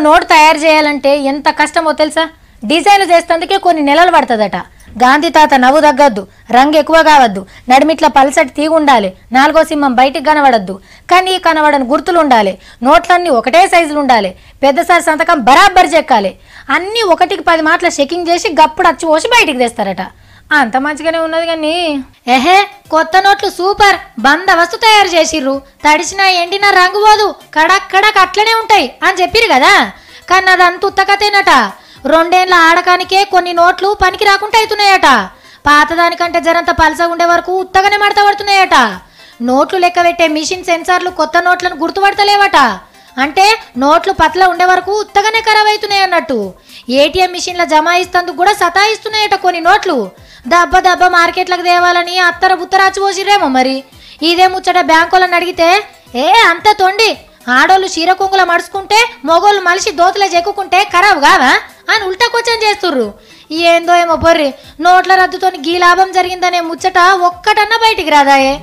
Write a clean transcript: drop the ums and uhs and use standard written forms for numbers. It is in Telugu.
నోట్ తయారు చేయాలంటే ఎంత కష్టమో తెలుసా? డిజైన్లు చేసేందుకే కొన్ని నెలలు పడుతుందట. గాంధీ తాత నవ్వు తగ్గొద్దు, రంగు ఎక్కువ కావద్దు, నడిమిట్ల పల్సటి తీగు ఉండాలి, 4వ సింహం బయటికి కనబడద్దు, కానీ కనబడని గుర్తులు ఉండాలి, నోట్లన్నీ ఒకటే సైజులు ఉండాలి, పెద్దసారి సంతకం బరాబర్ చెక్కాలి, అన్నీ 1కి 10 మాటల చెకింగ్ చేసి గప్పుడు అచ్చి పోసి బయటికి తెస్తారట. అంత మంచిగానే ఉన్నది కానీ ఏహే కొత్త నోట్లు సూపర్, బందవస్తు తయారు చేసిర్రు, తడిసిన ఎండిన రంగు పోదు, కడక్ కడక్ అట్లనే ఉంటాయి అని చెప్పిరు కదా. కానీ అదంత ఉత్తకతేనట. 2 ఏళ్ల ఆడకానికే కొన్ని నోట్లు పనికి రాకుండా అవుతున్నాయట. పాతదానికంటే జరంత పలసగా ఉండే వరకు ఉత్తగానే మడత పడుతున్నాయట. నోట్లు లెక్క పెట్టే మిషన్ సెన్సార్లు కొత్త నోట్లను గుర్తుపడతలేవట. అంటే నోట్లు పతల ఉండే వరకు ఉత్తగానే ఖరాబ్ అవుతున్నాయి అన్నట్టు. ఏటీఎం మిషన్ల జమాయిస్తందుకు కూడా సతాయిస్తున్నాయట కొన్ని నోట్లు. దబ్బ దబ్బ మార్కెట్లకు తేవాలని అత్తర బుత్తరాచి పోసిరేమో మరి. ఇదే ముచ్చట బ్యాంకులను అడిగితే అంత తొండి, ఆడోళ్ళు చీర కొంగుల మడుచుకుంటే మొగోళ్ళు మనిషి దోతుల చెక్కుకుంటే ఖరాబ్ కావా అని ఉల్టా క్వశ్చన్ చేస్తుర్రు. ఏందో ఏమో బొర్రి, నోట్ల రద్దుతోని గీ లాభం జరిగిందనే ముచ్చట ఒక్కటన్నా బయటికి రాదాయే.